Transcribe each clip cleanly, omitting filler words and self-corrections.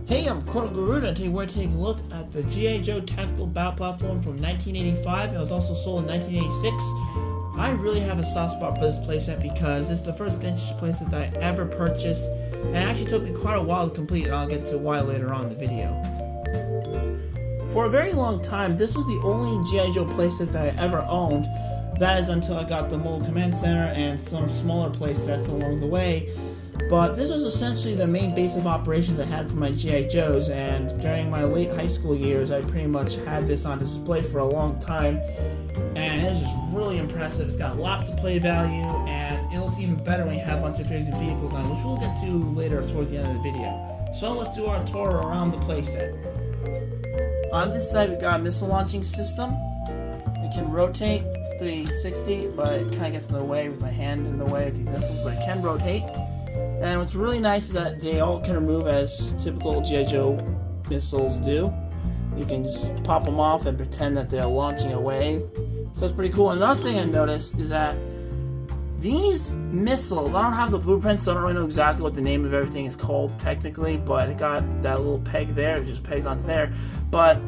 Hey, I'm Cobra, and today we're taking a look at the G.I. Joe Tactical Battle Platform from 1985. It was also sold in 1986. I really have a soft spot for this playset because it's the first vintage playset that I ever purchased, and it actually took me quite a while to complete, and I'll get to why later on in the video. For a very long time, this was the only G.I. Joe playset that I ever owned. That is until I got the Mobile Command Center and some smaller playsets along the way. But this was essentially the main base of operations I had for my G.I. Joes, and during my late high school years I pretty much had this on display for a long time, and it's just really impressive. It's got lots of play value, and it looks even better when you have a bunch of figures and vehicles on, which we'll get to later towards the end of the video. So let's do our tour around the playset. On this side we got a missile launching system. It can rotate 360, but it kind of gets in the way with my hand in the way of these missiles, but it can rotate. And what's really nice is that they all can remove as typical G.I. Joe missiles do. You can just pop them off and pretend that they're launching away. So it's pretty cool. Another thing I noticed is that these missiles, I don't have the blueprints, so I don't really know exactly what the name of everything is called technically, but it got that little peg there, it just pegs onto there. But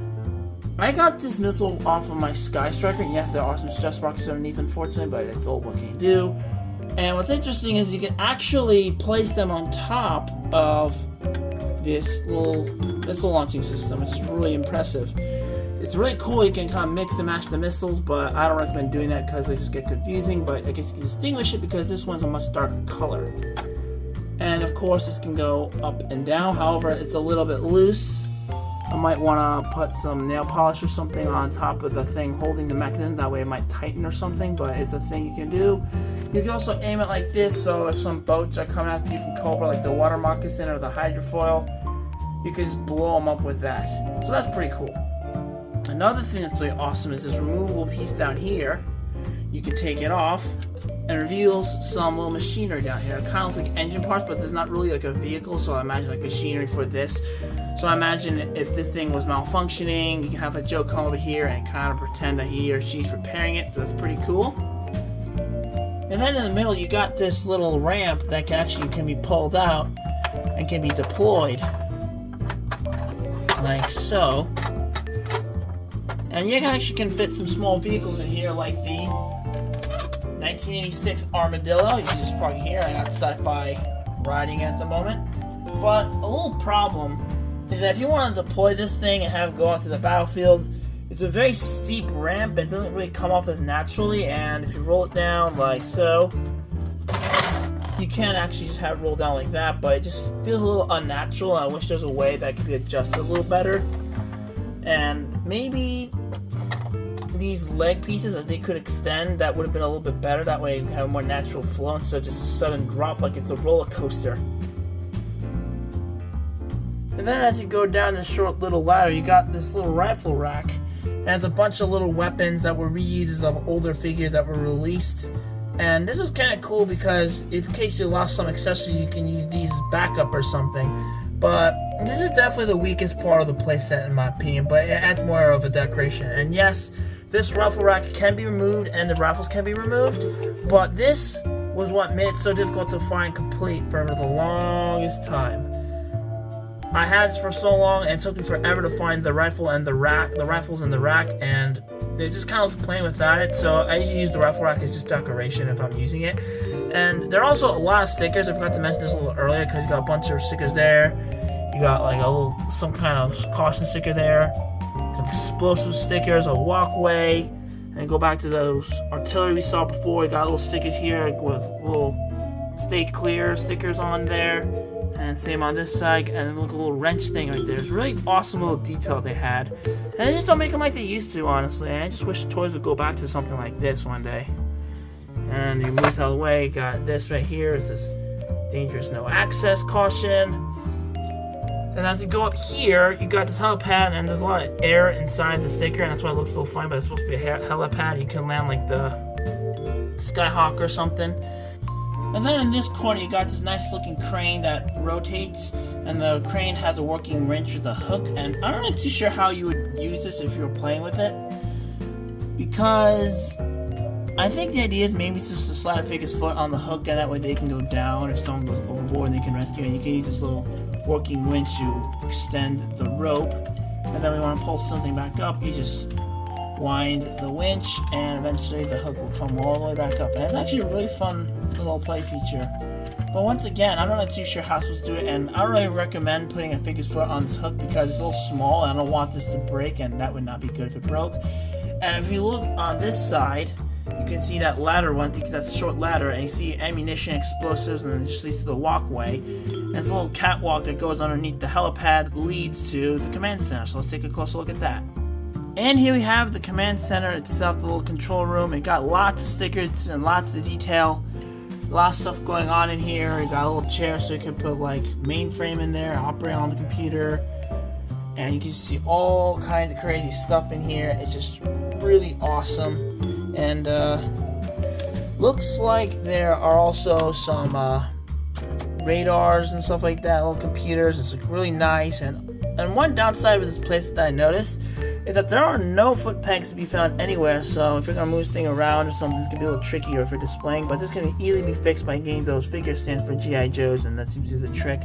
I got this missile off of my Sky Striker, and yes, there are some stress marks underneath, unfortunately, but it's all what can you do. And what's interesting is you can actually place them on top of this little missile launching system, which is really impressive. It's really cool. You can kind of mix and match the missiles, but I don't recommend doing that because they just get confusing. But I guess you can distinguish it because this one's a much darker color. And of course, this can go up and down. However, it's a little bit loose. I might want to put some nail polish or something on top of the thing holding the mechanism. That way it might tighten or something, but it's a thing you can do. You can also aim it like this, so if some boats are coming after you from Cobra, like the water moccasin or the hydrofoil, you can just blow them up with that. So that's pretty cool. Another thing that's really awesome is this removable piece down here. You can take it off, and it reveals some little machinery down here. It kind of looks like engine parts, but there's not really like a vehicle, so I imagine like machinery for this. So I imagine if this thing was malfunctioning, you can have a Joe come over here and kind of pretend that he or she's repairing it, so that's pretty cool. And then in the middle you got this little ramp that can be pulled out and can be deployed like so. And you actually can fit some small vehicles in here, like the 1986 Armadillo. You can just park it here. I got Sci-Fi riding at the moment. But a little problem is that if you want to deploy this thing and have it go onto the battlefield, it's a very steep ramp. It doesn't really come off as naturally, and if you roll it down like so, you can actually just have it roll down like that, but it just feels a little unnatural. I wish there's a way that could be adjusted a little better. And maybe these leg pieces, if they could extend, that would have been a little bit better. That way you have a more natural flow instead of just a sudden drop like it's a roller coaster. And then as you go down this short little ladder, you got this little rifle rack. It has a bunch of little weapons that were reuses of older figures that were released. And this is kind of cool because in case you lost some accessories, you can use these as backup or something. But this is definitely the weakest part of the playset in my opinion, but it adds more of a decoration. And yes, this rifle rack can be removed and the rifles can be removed, but this was what made it so difficult to find complete for the longest time. I had this for so long, and it took me forever to find the rifle and the rifles in the rack, and it just kind of was playing without it. So I usually use the rifle rack as just decoration if I'm using it. And there are also a lot of stickers. I forgot to mention this a little earlier because you got a bunch of stickers there. You got like some kind of caution sticker there, some explosive stickers, a walkway, and go back to those artillery we saw before. You got little stickers here with little stay clear stickers on there. And same on this side, and then look, a little wrench thing right there. It's really awesome little detail they had. And they just don't make them like they used to, honestly. And I just wish toys would go back to something like this one day. And you move out of the way, you got this right here is this dangerous no access caution. And as you go up here, you got this helipad, and there's a lot of air inside the sticker, and that's why it looks a little funny, but it's supposed to be a helipad. You can land like the Skyhawk or something. And then in this corner you got this nice looking crane that rotates, and the crane has a working wrench with a hook, and I'm not really too sure how you would use this if you were playing with it, because I think the idea is maybe just to slide a figure's foot on the hook, and that way they can go down if someone goes overboard and they can rescue. And you can use this little working winch to extend the rope. And then we want to pull something back up. You just wind the winch, and eventually the hook will come all the way back up. And it's actually a really fun little play feature. But once again, I'm not too sure how I'm supposed to do it, and I don't really recommend putting a figure's foot on this hook because it's a little small, and I don't want this to break, and that would not be good if it broke. And if you look on this side, you can see that ladder one, because that's a short ladder, and you see ammunition, explosives, and it just leads to the walkway. And there's a little catwalk that goes underneath the helipad, leads to the command center. So let's take a closer look at that. And here we have the command center itself, the little control room. It got lots of stickers and lots of detail. A lot of stuff going on in here. You got a little chair so you can put like mainframe in there, operate on the computer, and you can see all kinds of crazy stuff in here. It's just really awesome, and looks like there are also some radars and stuff like that, little computers. It's really nice, and one downside of this place that I noticed is that there are no foot pegs to be found anywhere, so if you're going to move this thing around or something, it's going to be a little tricky, or if you're displaying, but this can easily be fixed by getting those figure stands for G.I. Joes, and that seems to be the trick.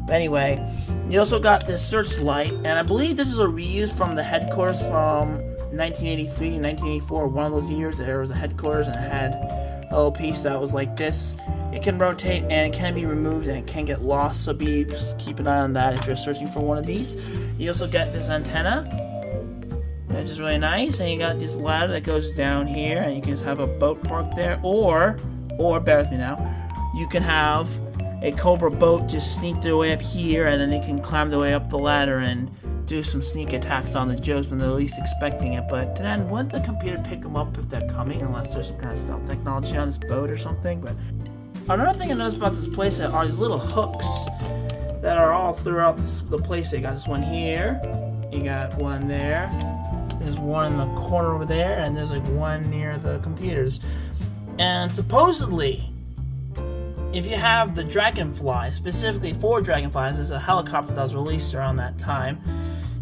But anyway, you also got this searchlight, and I believe this is a reuse from the headquarters from 1983 and 1984, one of those years. There was a headquarters, and it had a little piece that was like this. It can rotate, and it can be removed, and it can get lost, so just keep an eye on that if you're searching for one of these. You also get this antenna, which is really nice, and you got this ladder that goes down here, and you can just have a boat parked there, or bear with me now, you can have a Cobra boat just sneak their way up here, and then they can climb their way up the ladder and do some sneak attacks on the Joes when they're least expecting it. But then wouldn't the computer pick them up if they're coming, unless there's some kind of stealth technology on this boat or something? But another thing I noticed about this playset are these little hooks that are all throughout the playset. You got this one here, you got one there, there's one in the corner over there, and there's like one near the computers. And supposedly, if you have the Dragonfly, specifically for Dragonflies, there's a helicopter that was released around that time,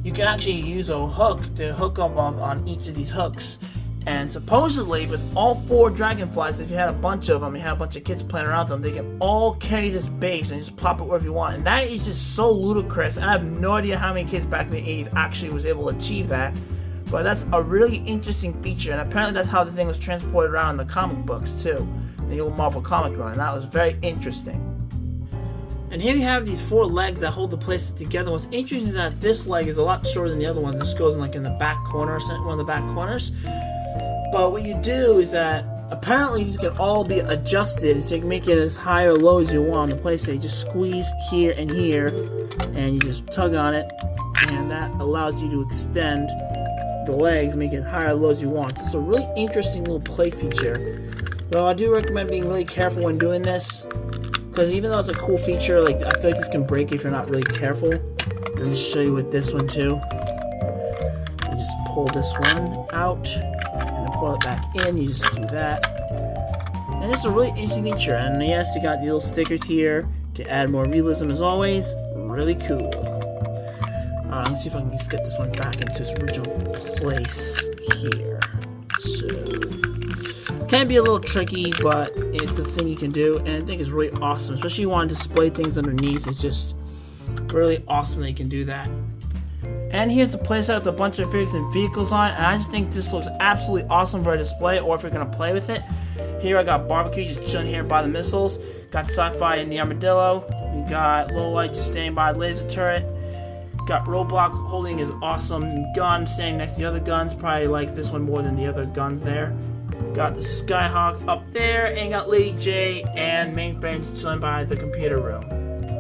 you can actually use a hook to hook up on each of these hooks. And supposedly, with all 4 Dragonflies, if you had a bunch of them, you had a bunch of kids playing around them, they can all carry this base and just plop it wherever you want. And that is just so ludicrous. And I have no idea how many kids back in the 80s actually was able to achieve that. But that's a really interesting feature, and apparently that's how the thing was transported around in the comic books too, the old Marvel comic run, and that was very interesting. And here you have these 4 legs that hold the playset together. What's interesting is that this leg is a lot shorter than the other one. This goes in like in the back corner, one of the back corners. But what you do is that apparently these can all be adjusted so you can make it as high or low as you want on the playset. You just squeeze here and here, and you just tug on it, and that allows you to extend the legs, make it as high or low as you want. It's a really interesting little play feature. Though I do recommend being really careful when doing this, because even though it's a cool feature, like I feel like this can break if you're not really careful. I'll just show you with this one too. You just pull this one out and then pull it back in. You just do that, and it's a really interesting feature. And yes, you got the little stickers here to add more realism as always. Really cool. Let's see if I can just get this one back into its original place here. So, can be a little tricky, but it's a thing you can do, and I think it's really awesome. Especially if you want to display things underneath, it's just really awesome that you can do that. And here's the playset with a bunch of figures and vehicles on it, and I just think this looks absolutely awesome for a display, or if you're going to play with it. Here I got Barbecue just chilling here by the missiles. Got Sci-Fi in the Armadillo. We got Lowlight just standing by the laser turret. Got Roadblock holding his awesome gun, standing next to the other guns. Probably like this one more than the other guns there. Got the Skyhawk up there, and got Lady J and Mainframe chilling by the computer room.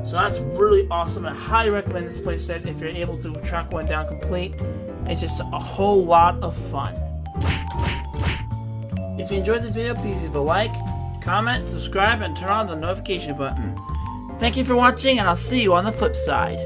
So that's really awesome. I highly recommend this playset if you're able to track one down complete. It's just a whole lot of fun. If you enjoyed the video, please leave a like, comment, subscribe, and turn on the notification button. Thank you for watching, and I'll see you on the flip side.